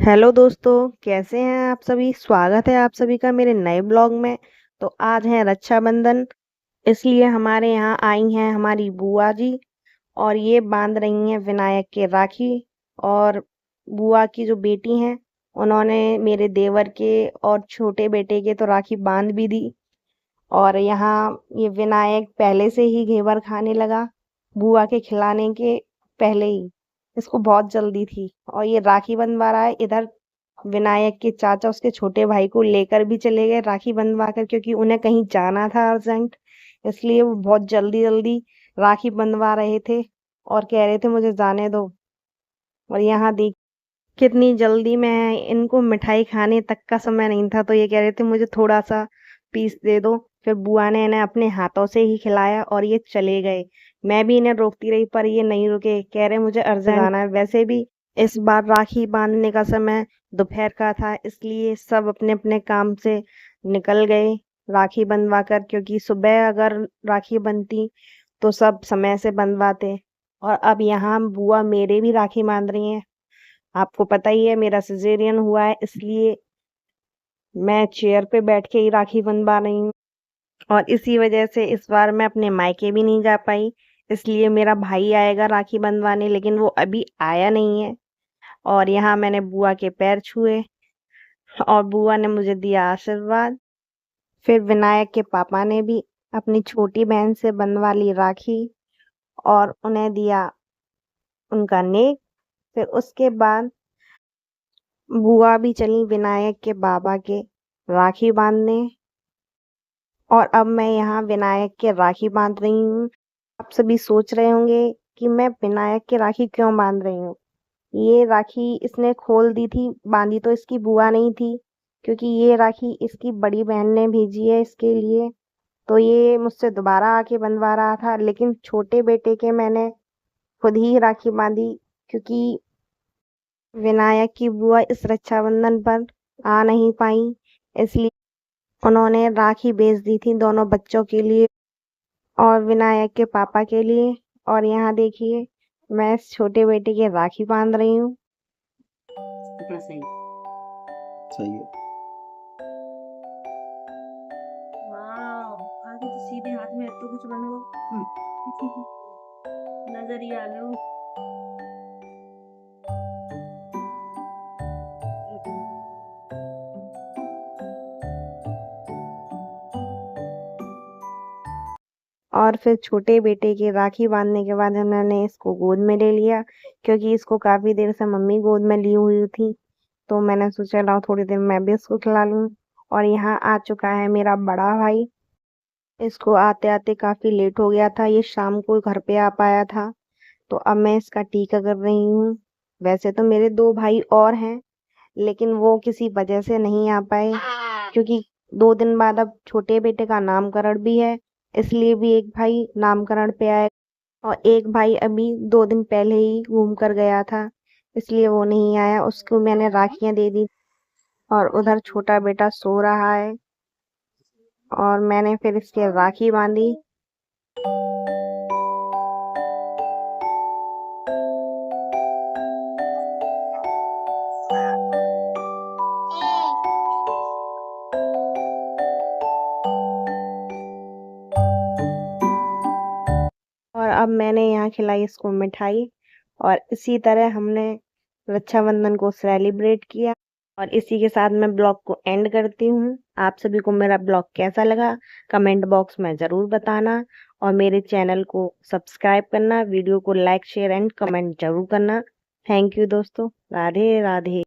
Hello दोस्तों, कैसे हैं आप सभी। स्वागत है आप सभी का मेरे नए ब्लॉग में। तो आज है रक्षाबंधन, इसलिए हमारे यहाँ आई हैं हमारी बुआ जी और ये बांध रही हैं विनायक के राखी। और बुआ की जो बेटी हैं उन्होंने मेरे देवर के और छोटे बेटे के तो राखी बांध भी दी। और यहाँ ये विनायक पहले से ही घेवर खाने लगा बुआ के खिलाने के पहले ही। इसको बहुत जल्दी थी और ये राखी बंधवा रहा है इधर। विनायक के चाचा उसके छोटे भाई को लेकर भी चले गए राखी बंधवा कर, क्योंकि उन्हें कहीं जाना था अर्जेंट। इसलिए वो बहुत जल्दी जल्दी राखी बंधवा रहे थे और कह रहे थे मुझे जाने दो। और यहाँ देख कितनी जल्दी में है, इनको मिठाई खाने तक का समय नहीं था तो ये कह रहे थे मुझे थोड़ा सा पीस दे दो। फिर बुआ ने इन्हें अपने हाथों से ही खिलाया और ये चले गए। मैं भी इन्हें रोकती रही पर ये नहीं रुके, कह रहे मुझे अर्जेंट जाना है। वैसे भी इस बार राखी बांधने का समय दोपहर का था, इसलिए सब अपने अपने काम से निकल गए राखी बंधवा कर, क्योंकि सुबह अगर राखी बनती तो सब समय से बंधवाते। और अब यहाँ बुआ मेरे भी राखी बांध रही हैं। आपको पता ही है मेरा सिजेरियन हुआ है, इसलिए मैं चेयर पे बैठ के ही राखी बंधवा रही हूँ। और इसी वजह से इस बार मैं अपने मायके भी नहीं जा पाई, इसलिए मेरा भाई आएगा राखी बंधवाने, लेकिन वो अभी आया नहीं है। और यहाँ मैंने बुआ के पैर छुए और बुआ ने मुझे दिया आशीर्वाद। फिर विनायक के पापा ने भी अपनी छोटी बहन से बंधवा ली राखी और उन्हें दिया उनका नेक। फिर उसके बाद बुआ भी चली विनायक के बाबा के राखी बांधने। और अब मैं यहाँ विनायक के राखी बांध रही हूँ। आप सभी सोच रहे होंगे कि मैं विनायक के राखी क्यों बांध रही हूँ। ये राखी इसने खोल दी थी, बांधी तो इसकी बुआ नहीं थी, क्योंकि ये राखी इसकी बड़ी बहन ने भेजी है इसके लिए। तो ये मुझसे दोबारा आके बंधवा रहा था, लेकिन छोटे बेटे के मैंने खुद ही राखी बांधी, क्योंकि विनायक की बुआ इस रक्षाबंधन पर आ नहीं पाई, इसलिए उन्होंने राखी भेज दी थी दोनों बच्चों के लिए और विनायक के पापा के लिए। और यहाँ देखिए मैं इस छोटे बेटे के राखी बांध रही हूँ। कितना सही सही है। वाह, आगे तो सीधे हाथ में तो कुछ बनो। नजरिया लो। और फिर छोटे बेटे की राखी बांधने के बाद मैंने इसको गोद में ले लिया, क्योंकि इसको काफी देर से मम्मी गोद में ली हुई थी। तो मैंने सोचा लाओ थोड़ी देर मैं भी इसको खिला लूं। और यहाँ आ चुका है मेरा बड़ा भाई। इसको आते आते काफी लेट हो गया था, ये शाम को घर पे आ पाया था। तो अब मैं इसका टीका कर रही हूँ। वैसे तो मेरे दो भाई और हैं, लेकिन वो किसी वजह से नहीं आ पाए, क्योंकि 2 दिन बाद अब छोटे बेटे का नामकरण भी है, इसलिए भी एक भाई नामकरण पे आए। और एक भाई अभी 2 दिन पहले ही घूम कर गया था, इसलिए वो नहीं आया, उसको मैंने राखियां दे दी। और उधर छोटा बेटा सो रहा है और मैंने फिर इसके राखी बांधी। और अब मैंने यहाँ खिलाई इसको मिठाई। और इसी तरह हमने रक्षाबंधन को सेलिब्रेट किया। और इसी के साथ मैं ब्लॉग को एंड करती हूँ। आप सभी को मेरा ब्लॉग कैसा लगा कमेंट बॉक्स में ज़रूर बताना। और मेरे चैनल को सब्सक्राइब करना, वीडियो को लाइक शेयर एंड कमेंट जरूर करना। थैंक यू दोस्तों, राधे राधे।